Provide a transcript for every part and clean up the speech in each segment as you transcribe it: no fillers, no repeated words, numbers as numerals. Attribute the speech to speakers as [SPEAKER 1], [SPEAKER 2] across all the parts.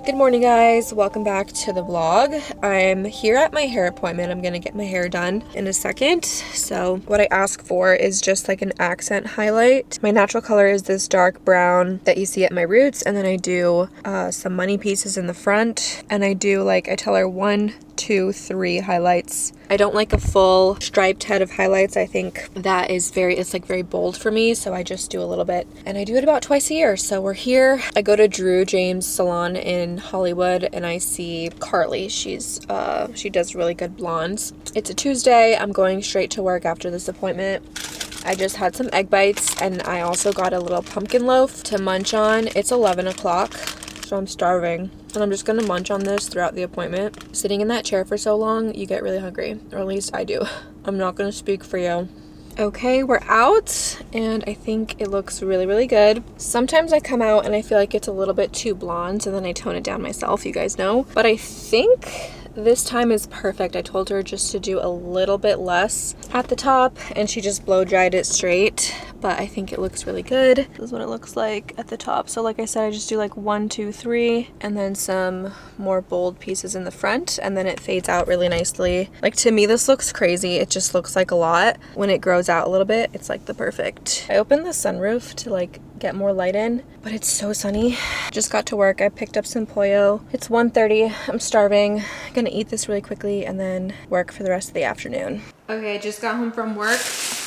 [SPEAKER 1] Good morning, guys. Welcome back to the vlog. I'm here at my hair appointment. I'm gonna get my hair done in a second. So what I ask for is just like an accent highlight. My natural color is this dark brown that you see at my roots, and then I do some money pieces in the front, and I do like, I tell her 1, 2, 3 highlights. I don't like a full striped head of highlights. I think that is it's like very bold for me, so I just do a little bit, and I do it about twice a year. So we're here. I go to Drew James Salon in Hollywood, and I see Carly. She does really good blondes. It's a Tuesday. I'm going straight to work after this appointment. I just had some egg bites, and I also got a little pumpkin loaf to munch on. It's 11 o'clock, so I'm starving. And I'm just gonna munch on this throughout the appointment. Sitting in that chair for so long, you get really hungry, or at least I do. I'm not gonna speak for you. Okay, we're out, and I think it looks really, really good. Sometimes I come out and I feel like it's a little bit too blonde, so then I tone it down myself, you guys know. But I think this time is perfect. I told her just to do a little bit less at the top, and she just blow dried it straight, but I think it looks really good. This is what it looks like at the top. So like I said, I just do like 1, 2, 3, and then some more bold pieces in the front, and then it fades out really nicely. Like, to me, this looks crazy. It just looks like a lot. When it grows out a little bit, it's like the perfect. I opened the sunroof to like get more light in, but it's so sunny. Just got to work. I picked up some pollo. It's 1:30. I'm starving. I'm gonna eat this really quickly and then work for the rest of the afternoon. Okay, I just got home from work,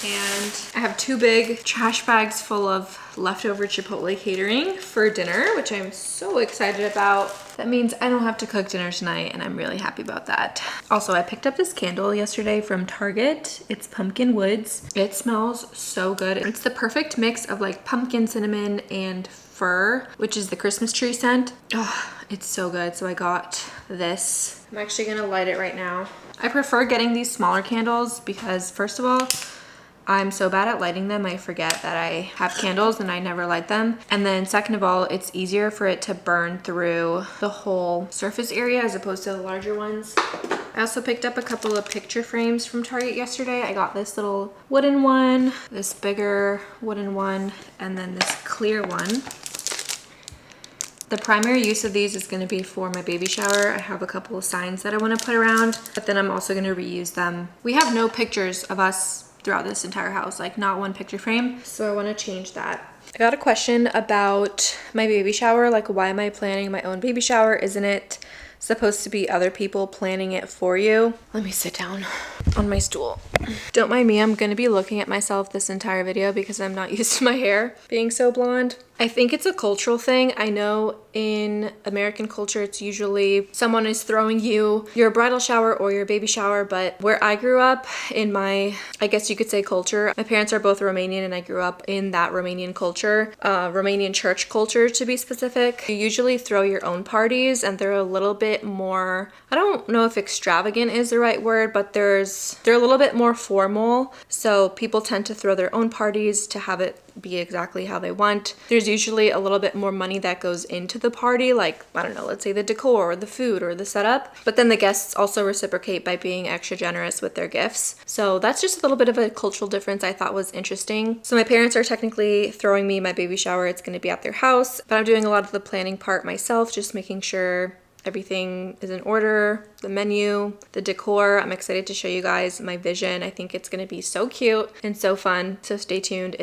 [SPEAKER 1] and I have 2 big trash bags full of leftover Chipotle catering for dinner, which I'm so excited about. That means I don't have to cook dinner tonight, and I'm really happy about that. Also, I picked up this candle yesterday from Target. It's Pumpkin Woods. It smells so good. It's the perfect mix of like pumpkin, cinnamon, and fir, which is the Christmas tree scent. Oh, it's so good. So I got this. I'm actually gonna light it right now. I prefer getting these smaller candles because, first of all, I'm so bad at lighting them, I forget that I have candles and I never light them. And then second of all, it's easier for it to burn through the whole surface area as opposed to the larger ones. I also picked up a couple of picture frames from Target yesterday. I got this little wooden one, this bigger wooden one, and then this clear one. The primary use of these is going to be for my baby shower. I have a couple of signs that I want to put around, but then I'm also going to reuse them. We have no pictures of us throughout this entire house, like not one picture frame, so I want to change that. I got a question about my baby shower, like why am I planning my own baby shower? Isn't it supposed to be other people planning it for you? Let me sit down on my stool. Don't mind me, I'm going to be looking at myself this entire video because I'm not used to my hair being so blonde. I think it's a cultural thing. I know in American culture, it's usually someone is throwing you your bridal shower or your baby shower, but where I grew up in my, I guess you could say, culture, my parents are both Romanian and I grew up in that Romanian culture, Romanian church culture to be specific. You usually throw your own parties and they're a little bit more, I don't know if extravagant is the right word, but they're a little bit more formal. So people tend to throw their own parties to have it be exactly how they want. There's usually a little bit more money that goes into the party, like, I don't know, let's say the decor or the food or the setup, but then the guests also reciprocate by being extra generous with their gifts. So that's just a little bit of a cultural difference I thought was interesting. So my parents are technically throwing me my baby shower. It's going to be at their house, but I'm doing a lot of the planning part myself, just making sure everything is in order, the menu, the decor. I'm excited to show you guys my vision. I think it's going to be so cute and so fun. So stay tuned.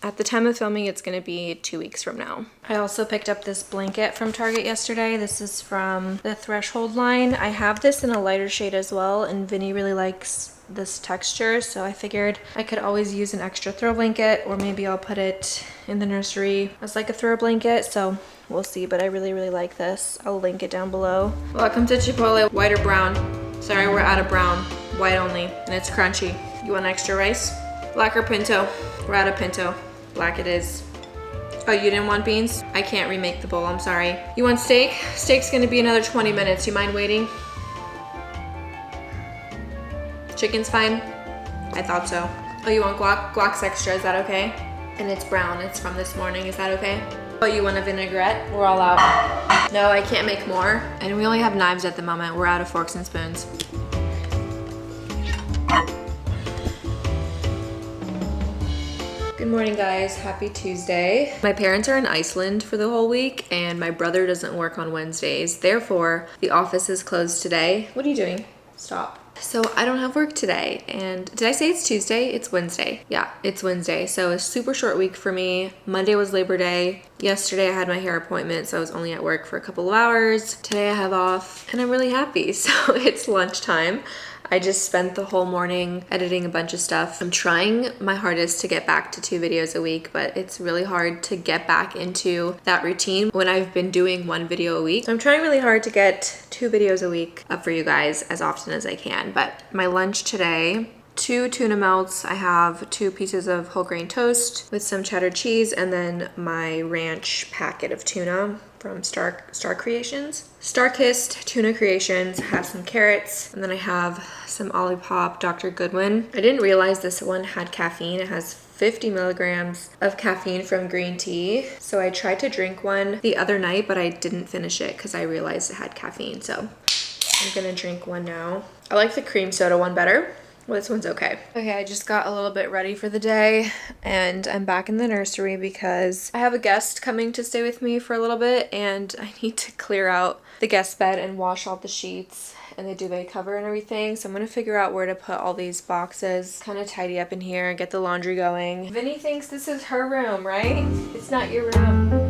[SPEAKER 1] At the time of filming, it's going to be 2 weeks from now. I also picked up this blanket from Target yesterday. This is from the Threshold line. I have this in a lighter shade as well, and Vinny really likes this texture, so I figured I could always use an extra throw blanket, or maybe I'll put it in the nursery as like a throw blanket, so we'll see, but I really, really like this. I'll link it down below. Welcome to Chipotle. White or brown? Sorry, we're out of brown. White only, and it's crunchy. You want extra rice? Black or pinto? We're out of pinto. Black it is. Oh, you didn't want beans? I can't remake the bowl, I'm sorry. You want steak? Steak's gonna be another 20 minutes. You mind waiting? Chicken's fine? I thought so. Oh, you want guac? Guac's extra, is that okay? And it's brown, it's from this morning, is that okay? Oh, you want a vinaigrette? We're all out. No, I can't make more. And we only have knives at the moment. We're out of forks and spoons. Good morning, guys. Happy Tuesday. My parents are in Iceland for the whole week, and my brother doesn't work on Wednesdays. Therefore, the office is closed today. What are you doing? Stop. So I don't have work today, and did I say it's Tuesday? It's Wednesday. Yeah, it's Wednesday. So a super short week for me. Monday was Labor Day. Yesterday I had my hair appointment, so I was only at work for a couple of hours. Today I have off, and I'm really happy. So it's lunchtime. I just spent the whole morning editing a bunch of stuff. I'm trying my hardest to get back to 2 videos a week, but it's really hard to get back into that routine when I've been doing 1 video a week. So I'm trying really hard to get 2 videos a week up for you guys as often as I can. But my lunch today, 2 tuna melts. I have 2 pieces of whole grain toast with some cheddar cheese, and then my ranch packet of tuna from Star Creations. Star-Kissed Tuna Creations. I have some carrots, and then I have some Olipop Dr. Goodwin. I didn't realize this one had caffeine. It has 50 milligrams of caffeine from green tea. So I tried to drink one the other night, but I didn't finish it because I realized it had caffeine. So I'm gonna drink one now. I like the cream soda one better. Well, this one's okay. Okay, I just got a little bit ready for the day, and I'm back in the nursery because I have a guest coming to stay with me for a little bit, and I need to clear out the guest bed and wash all the sheets and the duvet cover and everything. So I'm gonna figure out where to put all these boxes, kind of tidy up in here, get the laundry going. Vinny thinks this is her room, right? It's not your room.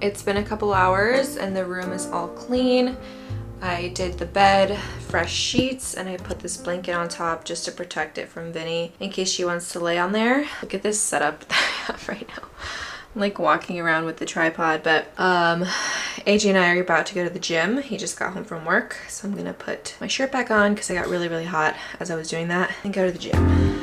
[SPEAKER 1] It's been a couple hours and the room is all clean. I did the bed, fresh sheets, and I put this blanket on top just to protect it from Vinny in case she wants to lay on there. Look at this setup that I have right now. I'm like walking around with the tripod, but AJ and I are about to go to the gym. He just got home from work, so I'm gonna put my shirt back on because I got really, really hot as I was doing that, and go to the gym.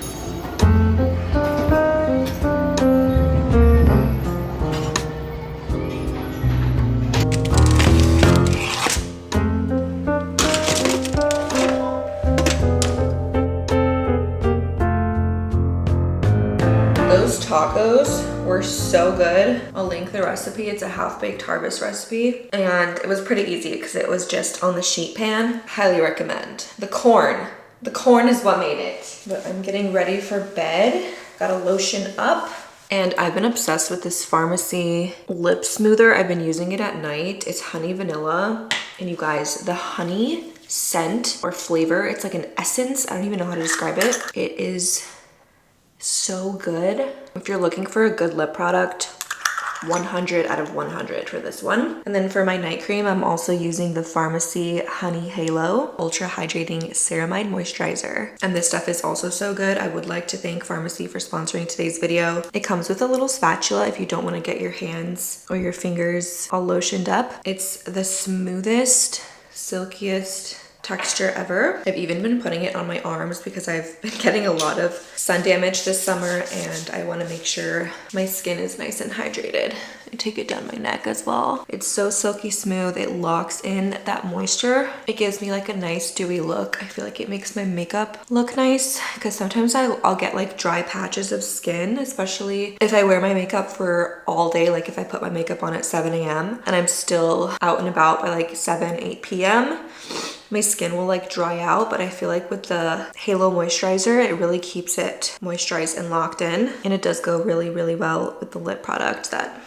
[SPEAKER 1] Those tacos were so good. I'll link the recipe. It's a half-baked harvest recipe, and it was pretty easy because it was just on the sheet pan. Highly recommend. The corn is what made it. But I'm getting ready for bed. Gotta lotion up. And I've been obsessed with this Pharmacy lip smoother. I've been using it at night. It's honey vanilla. And you guys, the honey scent or flavor, it's like an essence. I don't even know how to describe it. It is so good. If you're looking for a good lip product, 100 out of 100 for this one. And then for my night cream, I'm also using the Pharmacy Honey Halo Ultra Hydrating Ceramide Moisturizer. And this stuff is also so good. I would like to thank Pharmacy for sponsoring today's video. It comes with a little spatula if you don't want to get your hands or your fingers all lotioned up. It's the smoothest, silkiest texture ever. I've even been putting it on my arms because I've been getting a lot of sun damage this summer, and I want to make sure my skin is nice and hydrated. I take it down my neck as well. It's so silky smooth. It locks in that moisture. It gives me like a nice dewy look. I feel like it makes my makeup look nice because sometimes I'll get like dry patches of skin, especially if I wear my makeup for all day. Like if I put my makeup on at 7 a.m. and I'm still out and about by like 8 p.m. my skin will like dry out, but I feel like with the Halo moisturizer, it really keeps it moisturized and locked in. And it does go really, really well with the lip product that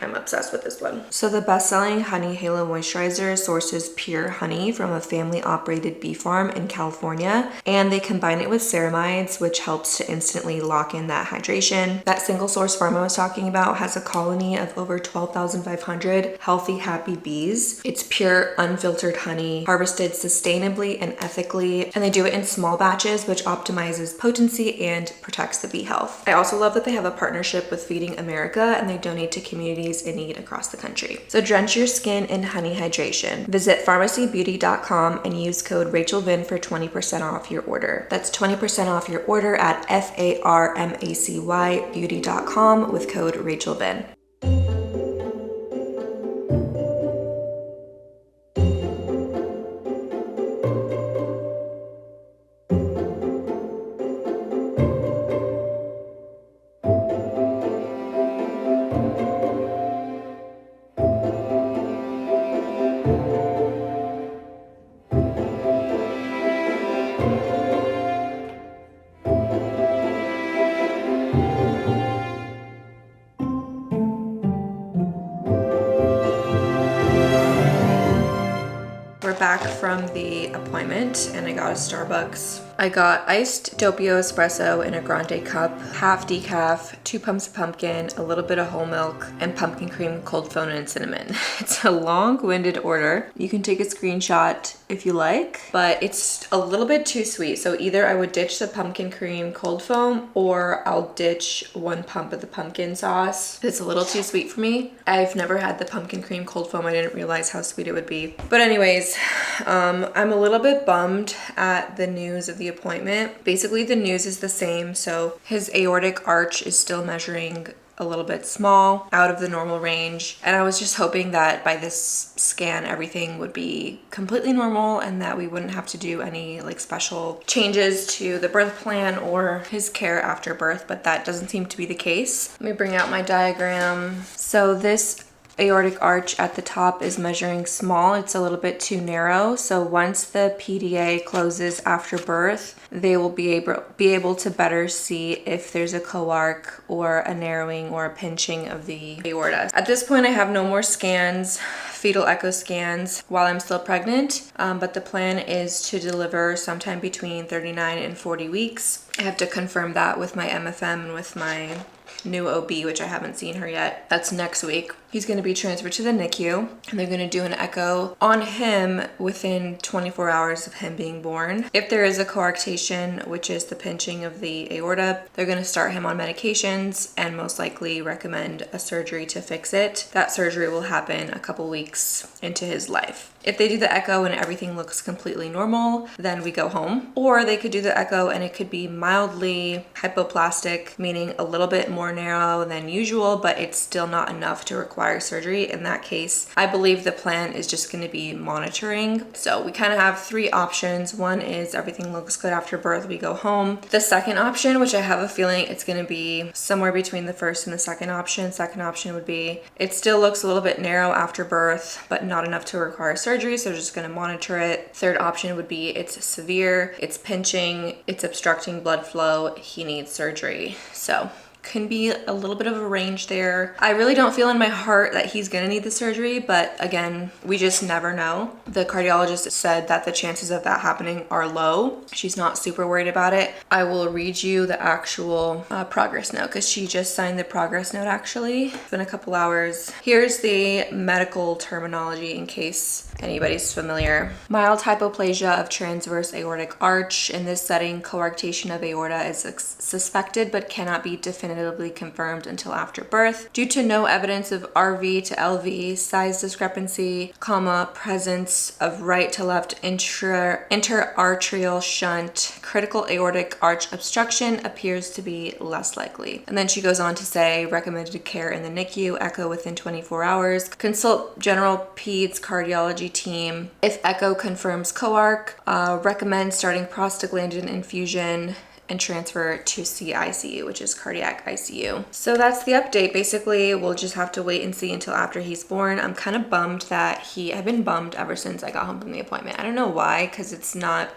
[SPEAKER 1] I'm obsessed with this one. So the best-selling Honey Halo Moisturizer sources pure honey from a family-operated bee farm in California, and they combine it with ceramides, which helps to instantly lock in that hydration. That single-source farm I was talking about has a colony of over 12,500 healthy, happy bees. It's pure, unfiltered honey, harvested sustainably and ethically, and they do it in small batches, which optimizes potency and protects the bee health. I also love that they have a partnership with Feeding America, and they donate to communities in need across the country. So drench your skin in honey hydration. Visit pharmacybeauty.com and use code RachelVin for 20% off your order. That's 20% off your order at pharmacybeauty.com with code RachelVin. back from the appointment and I got a Starbucks. I got iced doppio espresso in a grande cup, half decaf, 2 pumps of pumpkin, a little bit of whole milk, and pumpkin cream, cold foam, and cinnamon. It's a long-winded order. You can take a screenshot if you like, but it's a little bit too sweet. So either I would ditch the pumpkin cream cold foam or I'll ditch 1 pump of the pumpkin sauce. It's a little too sweet for me. I've never had the pumpkin cream cold foam. I didn't realize how sweet it would be. But anyways, I'm a little bit bummed at the news of the appointment. Basically, the news is the same. So his aortic arch is still measuring a little bit small, out of the normal range. And I was just hoping that by this scan, everything would be completely normal and that we wouldn't have to do any like special changes to the birth plan or his care after birth, but that doesn't seem to be the case. Let me bring out my diagram. So this aortic arch at the top is measuring small. It's a little bit too narrow. So once the PDA closes after birth, they will be able to better see if there's a coarc or a narrowing or a pinching of the aorta. At this point, I have no more scans, fetal echo scans while I'm still pregnant, but the plan is to deliver sometime between 39 and 40 weeks. I have to confirm that with my MFM and with my new OB, which I haven't seen her yet. That's next week. He's going to be transferred to the NICU and they're going to do an echo on him within 24 hours of him being born. If there is a coarctation, which is the pinching of the aorta, they're going to start him on medications and most likely recommend a surgery to fix it. That surgery will happen a couple weeks into his life. If they do the echo and everything looks completely normal, then we go home. Or they could do the echo and it could be mildly hypoplastic, meaning a little bit more narrow than usual, but it's still not enough to require surgery. In that case, I believe the plan is just going to be monitoring. So we kind of have 3 options. One is everything looks good after birth, we go home. The second option, which I have a feeling it's going to be somewhere between the first and the second option. Second option would be it still looks a little bit narrow after birth, but not enough to require surgery, so just going to monitor it. Third option would be it's severe, it's pinching, it's obstructing blood flow, he needs surgery. So can be a little bit of a range there. I really don't feel in my heart that he's gonna need the surgery, but again, we just never know. The cardiologist said that the chances of that happening are low. She's not super worried about it. I will read you the actual progress note because she just signed the progress note actually. It's been a couple hours. Here's the medical terminology in case anybody's familiar. Mild hypoplasia of transverse aortic arch. In this setting, coarctation of aorta is suspected but cannot be definitively confirmed until after birth. Due to no evidence of RV to LV, size discrepancy, presence of right to left interarterial shunt, critical aortic arch obstruction appears to be less likely. And then she goes on to say, recommended care in the NICU, echo within 24 hours, consult general peds cardiology team. If echo confirms coarc, recommend starting prostaglandin infusion and transfer to CICU, which is cardiac ICU. So that's the update. Basically, we'll just have to wait and see until after he's born. I'm kind of bummed that I've been bummed ever since I got home from the appointment. I don't know why, because it's not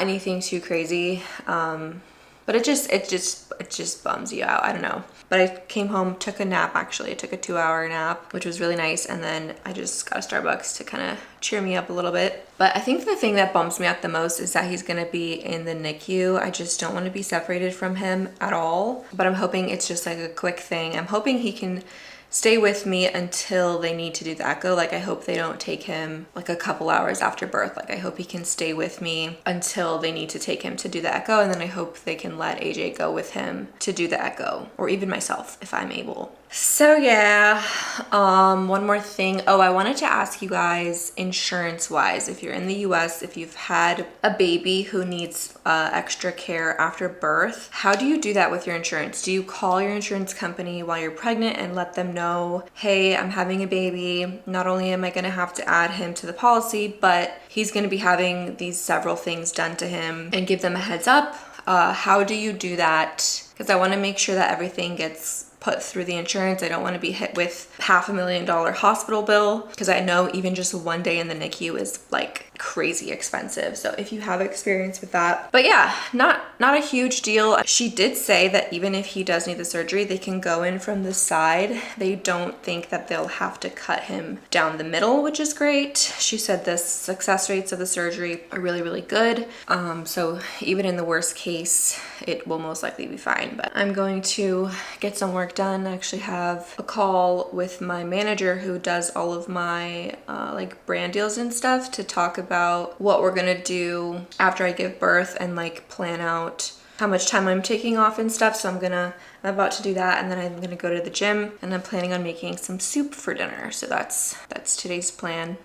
[SPEAKER 1] anything too crazy. But it just bums you out. I don't know. But I came home, took a nap actually. I took a 2-hour nap, which was really nice. And then I just got a Starbucks to kind of cheer me up a little bit. But I think the thing that bums me out the most is that he's gonna be in the NICU. I just don't want to be separated from him at all. But I'm hoping it's just like a quick thing. I'm hoping he can stay with me until they need to do the echo. Like I hope they don't take him like a couple hours after birth. Like I hope he can stay with me until they need to take him to do the echo. And then I hope they can let AJ go with him to do the echo, or even myself if I'm able. So yeah, one more thing. Oh, I wanted to ask you guys insurance wise, if you're in the US, if you've had a baby who needs extra care after birth, how do you do that with your insurance? Do you call your insurance company while you're pregnant and let them know, hey, I'm having a baby. Not only am I gonna have to add him to the policy, but he's gonna be having these several things done to him, and give them a heads up? How do you do that? Because I wanna make sure that everything gets put through the insurance. I don't want to be hit with $500,000 hospital bill, because I know even just one day in the NICU is like crazy expensive. So if you have experience with that. But yeah, not a huge deal. She did say that even if he does need the surgery, they can go in from the side. They don't think that they'll have to cut him down the middle, which is great. She said the success rates of the surgery are really, really good. So even in the worst case, it will most likely be fine. But I'm going to get some work done. I actually have a call with my manager who does all of my like brand deals and stuff to talk about what we're gonna do after I give birth and like plan out how much time I'm taking off and stuff. So I'm about to do that, and then I'm gonna go to the gym, and I'm planning on making some soup for dinner. So that's today's plan.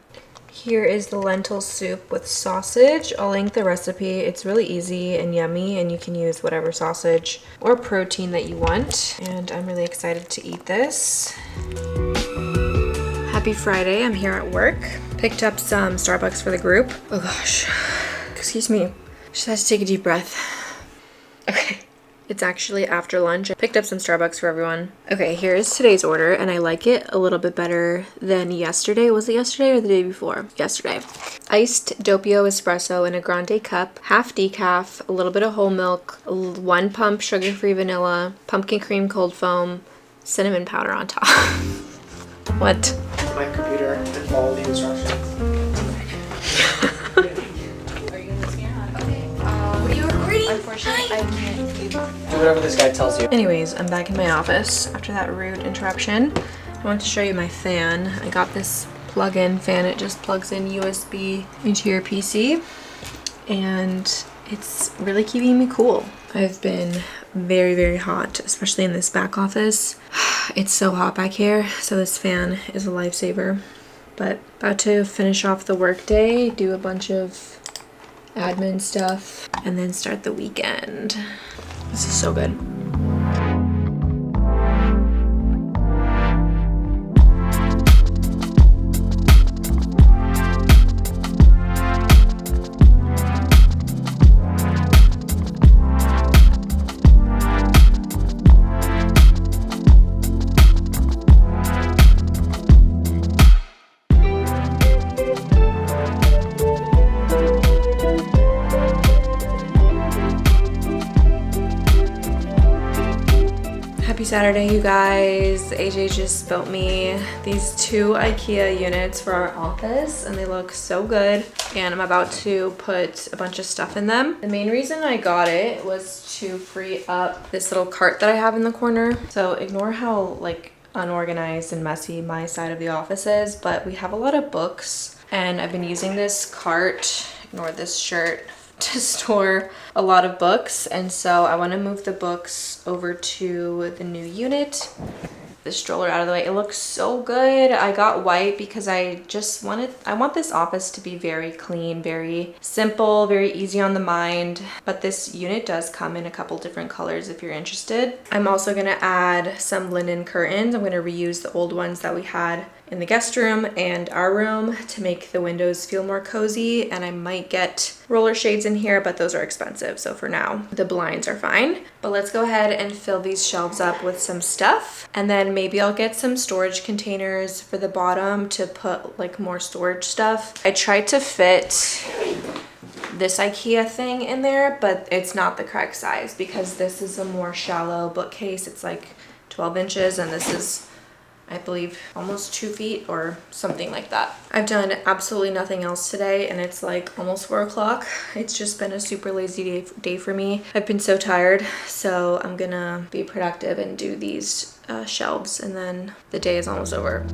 [SPEAKER 1] Here is the lentil soup with sausage. I'll link the recipe. It's really easy and yummy, and you can use whatever sausage or protein that you want. And I'm really excited to eat this. Happy Friday, I'm here at work. Picked up some Starbucks for the group. Oh gosh, excuse me. Just had to take a deep breath. Okay. It's actually after lunch. I picked up some Starbucks for everyone. Okay, here's today's order, and I like it a little bit better than yesterday. Was it yesterday or the day before? Yesterday. Iced doppio espresso in a grande cup, half decaf, a little bit of whole milk, 1 pump sugar-free vanilla, pumpkin cream cold foam, cinnamon powder on top. What?
[SPEAKER 2] My computer and follow the instructions.
[SPEAKER 3] Unfortunately, I can't do
[SPEAKER 2] Do whatever this guy tells you.
[SPEAKER 1] Anyways, I'm back in my office after that rude interruption. I want to show you my fan. I got this plug-in fan. It just plugs in USB into your PC, and it's really keeping me cool. I've been very, very hot, especially in this back office. It's so hot back here, so this fan is a lifesaver. But about to finish off the workday, do a bunch of admin stuff, and then start the weekend. This is so good. Happy Saturday, you guys. AJ just built me these 2 IKEA units for our office, and they look so good. And I'm about to put a bunch of stuff in them. The main reason I got it was to free up this little cart that I have in the corner. So ignore how like unorganized and messy my side of the office is, but we have a lot of books, and I've been using this cart, ignore this shirt, to store a lot of books, and so I want to move the books over to the new unit. The stroller out of the way. It looks so good. I got white because I want this office to be very clean, very simple, very easy on the mind. But this unit does come in a couple different colors if you're interested. I'm also gonna add some linen curtains. I'm gonna reuse the old ones that we had in the guest room and our room to make the windows feel more cozy, and I might get roller shades in here, but those are expensive, so for now the blinds are fine. But let's go ahead and fill these shelves up with some stuff, and then maybe I'll get some storage containers for the bottom to put like more storage stuff. I tried to fit this IKEA thing in there, but it's not the correct size because this is a more shallow bookcase. It's like 12 inches, and this is, I believe, almost 2 feet or something like that. I've done absolutely nothing else today, and it's like almost 4 o'clock. It's just been a super lazy day for me. I've been so tired, so I'm gonna be productive and do these shelves, and then the day is almost over.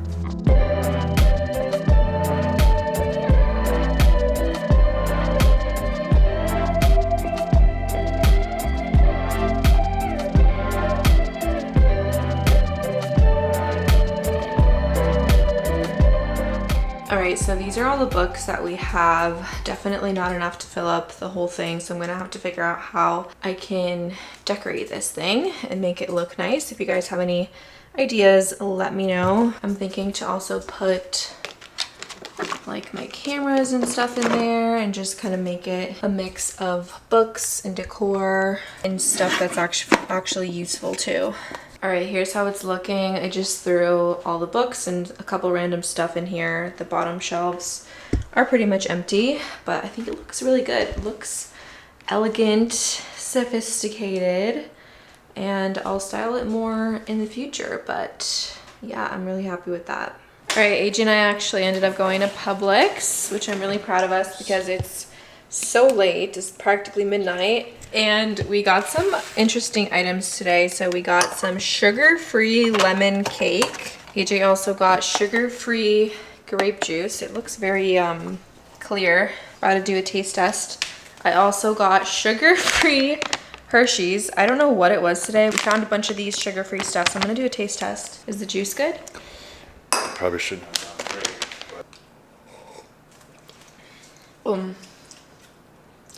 [SPEAKER 1] Alright, so these are all the books that we have. Definitely not enough to fill up the whole thing, so I'm gonna have to figure out how I can decorate this thing and make it look nice. If you guys have any ideas, let me know. I'm thinking to also put like my cameras and stuff in there and just kind of make it a mix of books and decor and stuff that's actually useful too. All right, here's how it's looking. I just threw all the books and a couple random stuff in here. The bottom shelves are pretty much empty, but I think it looks really good. It looks elegant, sophisticated, and I'll style it more in the future, but yeah, I'm really happy with that. All right, AJ and I actually ended up going to Publix, which I'm really proud of us because it's so late. It's practically midnight. And we got some interesting items today. So we got some sugar-free lemon cake. AJ also got sugar-free grape juice. It looks very clear. About to do a taste test. I also got sugar-free Hershey's. I don't know what it was today. We found a bunch of these sugar-free stuff, so I'm gonna do a taste test. Is the juice good?
[SPEAKER 4] Probably should.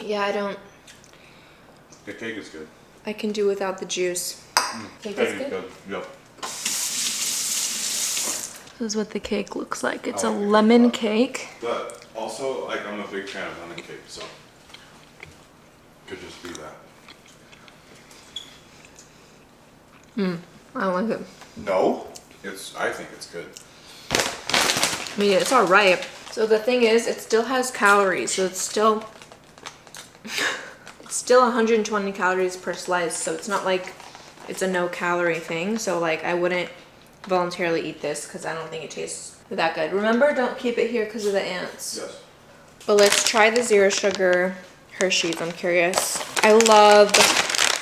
[SPEAKER 1] Yeah, I don't.
[SPEAKER 4] The cake is good.
[SPEAKER 1] I can do without the juice. Cake is good?
[SPEAKER 4] Yep.
[SPEAKER 1] This is what the cake looks like. It's a lemon cake.
[SPEAKER 4] But also, like, I'm a big fan of lemon cake, so could just be that.
[SPEAKER 1] I don't like it.
[SPEAKER 4] No, I think it's good.
[SPEAKER 1] I mean, it's all right. So the thing is, it still has calories, so it's still 120 calories per slice, so it's not like it's a no calorie thing. So like I wouldn't voluntarily eat this because I don't think it tastes that good. Remember, don't keep it here because of the ants.
[SPEAKER 4] Yes.
[SPEAKER 1] But let's try the zero sugar Hershey's. I'm curious. I love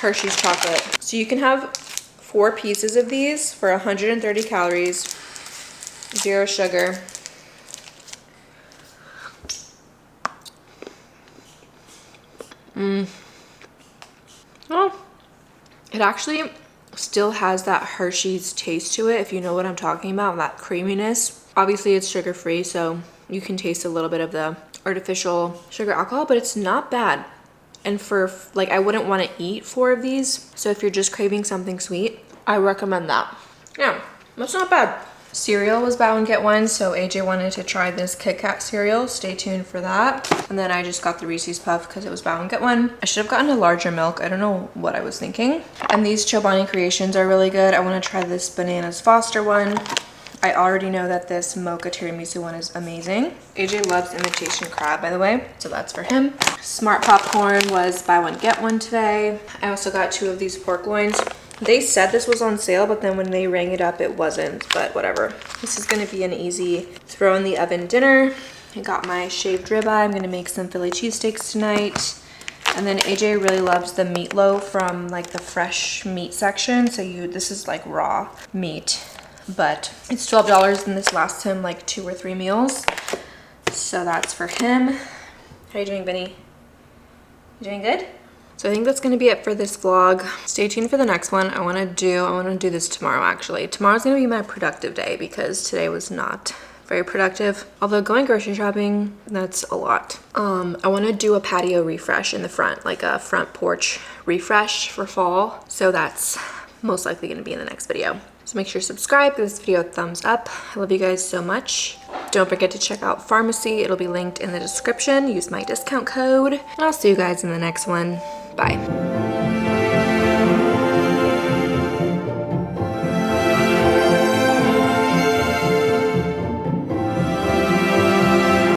[SPEAKER 1] Hershey's chocolate. So you can have 4 pieces of these for 130 calories, zero sugar. Oh, it actually still has that Hershey's taste to it, if you know what I'm talking about, that creaminess. Obviously it's sugar-free, so you can taste a little bit of the artificial sugar alcohol, but it's not bad. And for, like, I wouldn't want to eat 4 of these, so if you're just craving something sweet, I recommend that. Yeah, that's not bad. Cereal was buy one get one, so AJ wanted to try this Kit Kat cereal. Stay tuned for that. And then I just got the Reese's Puff because it was buy one get one. I should have gotten a larger milk. I don't know what I was thinking. And these Chobani Creations are really good. I want to try this Bananas Foster one. I already know that this Mocha Tiramisu one is amazing. AJ loves imitation crab, by the way, so that's for him. Smart Popcorn was buy one get one today. I also got 2 of these pork loins. They said this was on sale, but then when they rang it up, it wasn't, but whatever. This is gonna be an easy throw in the oven dinner. I got my shaved ribeye. I'm gonna make some Philly cheesesteaks tonight. And then AJ really loves the meatloaf from like the fresh meat section. So this is like raw meat, but it's $12 and this lasts him like 2 or 3 meals. So that's for him. How are you doing, Vinny? You doing good? So I think that's gonna be it for this vlog. Stay tuned for the next one. I wanna do this tomorrow actually. Tomorrow's gonna be my productive day because today was not very productive. Although going grocery shopping, that's a lot. I wanna do a patio refresh in the front, like a front porch refresh for fall. So that's most likely gonna be in the next video. So make sure to subscribe, give this video a thumbs up. I love you guys so much. Don't forget to check out Pharmacy. It'll be linked in the description. Use my discount code. And I'll see you guys in the next one. Bye.